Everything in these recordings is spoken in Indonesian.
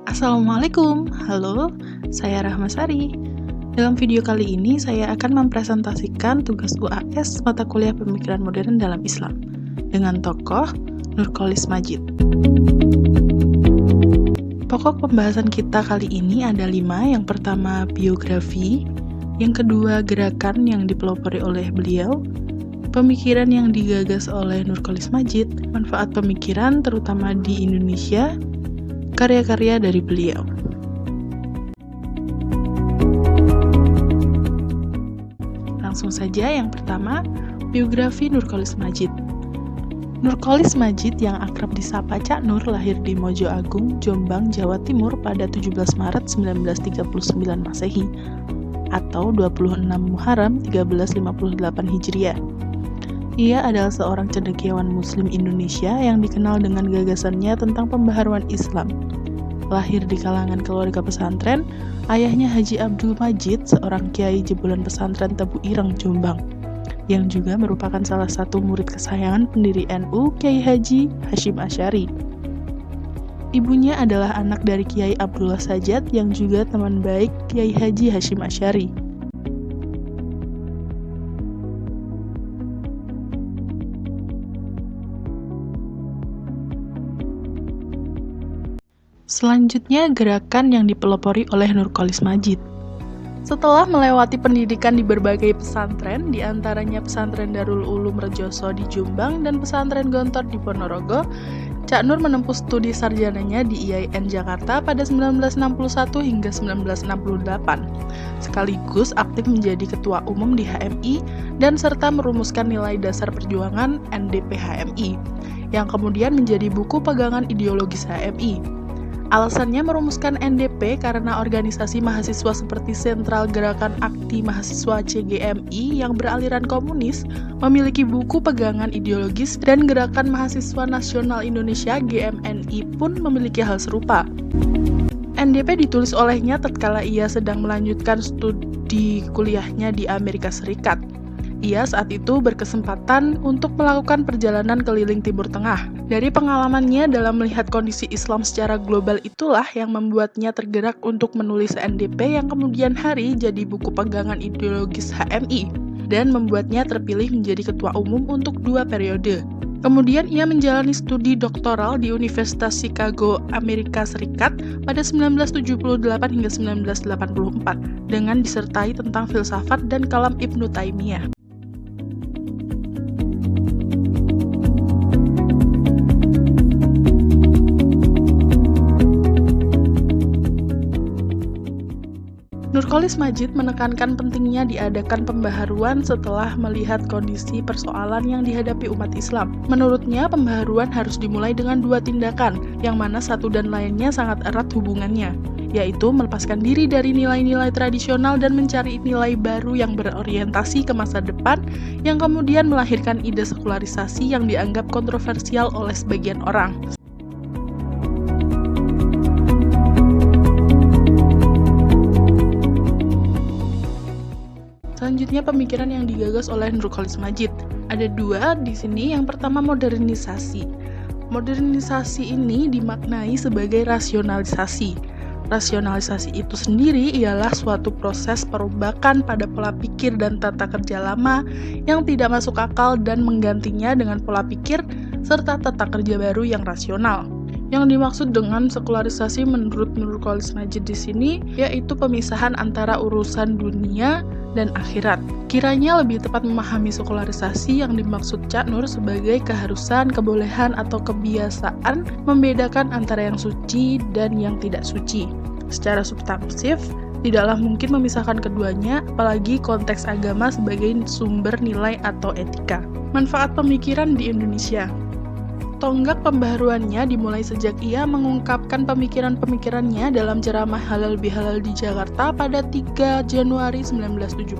Assalamualaikum, halo, saya Rahmasari. Dalam video kali ini, saya akan mempresentasikan tugas UAS mata kuliah Pemikiran Modern dalam Islam dengan tokoh Nurcholish Madjid. Pokok pembahasan kita kali ini ada 5. Yang pertama, biografi. Yang kedua, gerakan yang dipelopori oleh beliau. Pemikiran yang digagas oleh Nurcholish Madjid, manfaat pemikiran terutama di Indonesia, karya-karya dari beliau. Langsung saja, yang pertama, biografi Nurcholish Madjid. Nurcholish Madjid yang akrab disapa Cak Nur lahir di Mojo Agung, Jombang, Jawa Timur pada 17 Maret 1939 Masehi atau 26 Muharram 1358 Hijriah. Ia adalah seorang cendekiawan Muslim Indonesia yang dikenal dengan gagasannya tentang pembaharuan Islam. Lahir di kalangan keluarga pesantren, ayahnya Haji Abdul Madjid, seorang kiai jebolan pesantren Tebu Ireng, Jombang, yang juga merupakan salah satu murid kesayangan pendiri NU, Kiai Haji Hasyim Asy'ari. Ibunya adalah anak dari Kiai Abdullah Sajat yang juga teman baik Kiai Haji Hasyim Asy'ari. Selanjutnya, gerakan yang dipelopori oleh Nurcholish Madjid. Setelah melewati pendidikan di berbagai pesantren, diantaranya pesantren Darul Ulum Rejoso di Jombang dan pesantren Gontor di Ponorogo, Cak Nur menempuh studi sarjananya di IAIN Jakarta pada 1961 hingga 1968. Sekaligus aktif menjadi ketua umum di HMI dan serta merumuskan nilai dasar perjuangan NDP HMI, yang kemudian menjadi buku pegangan ideologis HMI. Alasannya merumuskan NDP karena organisasi mahasiswa seperti Sentral Gerakan Akti Mahasiswa CGMI yang beraliran komunis memiliki buku pegangan ideologis dan Gerakan Mahasiswa Nasional Indonesia GMNI pun memiliki hal serupa. NDP ditulis olehnya tatkala ia sedang melanjutkan studi kuliahnya di Amerika Serikat. Ia saat itu berkesempatan untuk melakukan perjalanan keliling Timur Tengah. Dari pengalamannya dalam melihat kondisi Islam secara global itulah yang membuatnya tergerak untuk menulis NDP yang kemudian hari jadi buku pegangan ideologis HMI dan membuatnya terpilih menjadi ketua umum untuk 2 periode. Kemudian ia menjalani studi doktoral di Universitas Chicago, Amerika Serikat pada 1978 hingga 1984 dengan disertai tentang filsafat dan kalam Ibnu Taimiyah. Nurcholish Madjid menekankan pentingnya diadakan pembaharuan setelah melihat kondisi persoalan yang dihadapi umat Islam. Menurutnya, pembaharuan harus dimulai dengan 2 tindakan, yang mana satu dan lainnya sangat erat hubungannya, yaitu melepaskan diri dari nilai-nilai tradisional dan mencari nilai baru yang berorientasi ke masa depan, yang kemudian melahirkan ide sekularisasi yang dianggap kontroversial oleh sebagian orang. Selanjutnya, pemikiran yang digagas oleh Nurcholish Madjid. Ada 2 di sini. Yang pertama, modernisasi. Modernisasi ini dimaknai sebagai rasionalisasi. Rasionalisasi itu sendiri ialah suatu proses perubahan pada pola pikir dan tata kerja lama yang tidak masuk akal dan menggantinya dengan pola pikir serta tata kerja baru yang rasional. Yang dimaksud dengan sekularisasi menurut Nurcholish Madjid di sini yaitu pemisahan antara urusan dunia dan akhirat. Kiranya lebih tepat memahami sekularisasi yang dimaksud Cak Nur sebagai keharusan, kebolehan, atau kebiasaan membedakan antara yang suci dan yang tidak suci. Secara substansif, tidaklah mungkin memisahkan keduanya, apalagi konteks agama sebagai sumber nilai atau etika. Manfaat pemikiran di Indonesia. Tonggak pembaharuannya dimulai sejak ia mengungkapkan pemikiran-pemikirannya dalam ceramah Halal Bihalal di Jakarta pada 3 Januari 1970.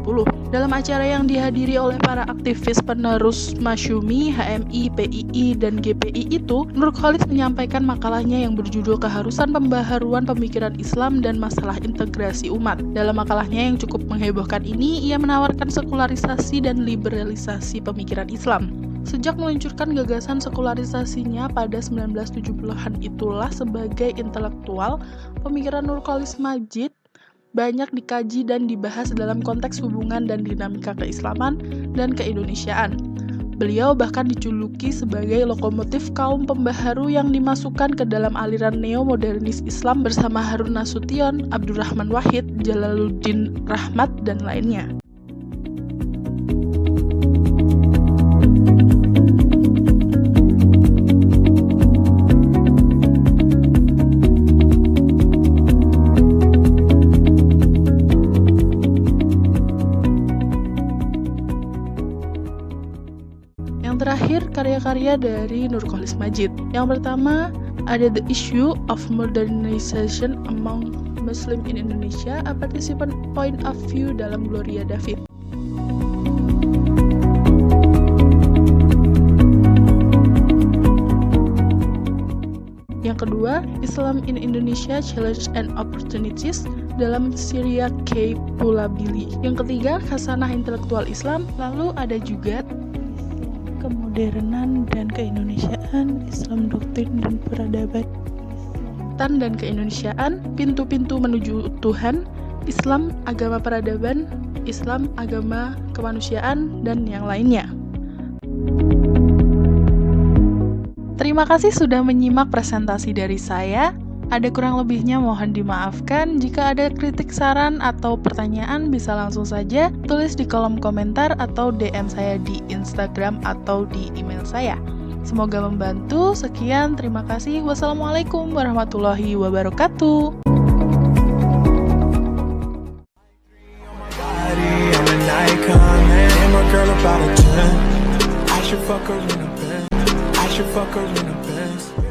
Dalam acara yang dihadiri oleh para aktivis penerus Masyumi, HMI, PII, dan GPI itu, Nurcholish menyampaikan makalahnya yang berjudul Keharusan Pembaharuan Pemikiran Islam dan Masalah Integrasi Umat. Dalam makalahnya yang cukup menghebohkan ini, ia menawarkan sekularisasi dan liberalisasi pemikiran Islam. Sejak meluncurkan gagasan sekularisasinya pada 1970-an itulah sebagai intelektual, pemikiran Nurcholish Madjid banyak dikaji dan dibahas dalam konteks hubungan dan dinamika keislaman dan keindonesiaan. Beliau bahkan dijuluki sebagai lokomotif kaum pembaharu yang dimasukkan ke dalam aliran neo-modernis Islam bersama Harun Nasution, Abdurrahman Wahid, Jalaluddin Rahmat, dan lainnya. Yang terakhir, karya-karya dari Nurcholish Madjid. Yang pertama, ada The Issue of Modernization Among Muslim in Indonesia, A Participant Point of View dalam Gloria David. Yang kedua, Islam in Indonesia, Challenge and Opportunities dalam Syria K. Pulabili. Yang ketiga, Khasanah Intelektual Islam. Lalu ada juga Kemodernan dan Keindonesiaan, Islam Doktrin dan Peradaban dan Keindonesiaan, Pintu-pintu menuju Tuhan, Islam Agama Peradaban, Islam Agama Kemanusiaan, dan yang lainnya. Terima kasih sudah menyimak presentasi dari saya. Ada kurang lebihnya mohon dimaafkan. Jika ada kritik, saran, atau pertanyaan bisa langsung saja tulis di kolom komentar atau DM saya di Instagram atau di email saya. Semoga membantu. Sekian, terima kasih. Wassalamualaikum warahmatullahi wabarakatuh. I should fuck her in a Benz.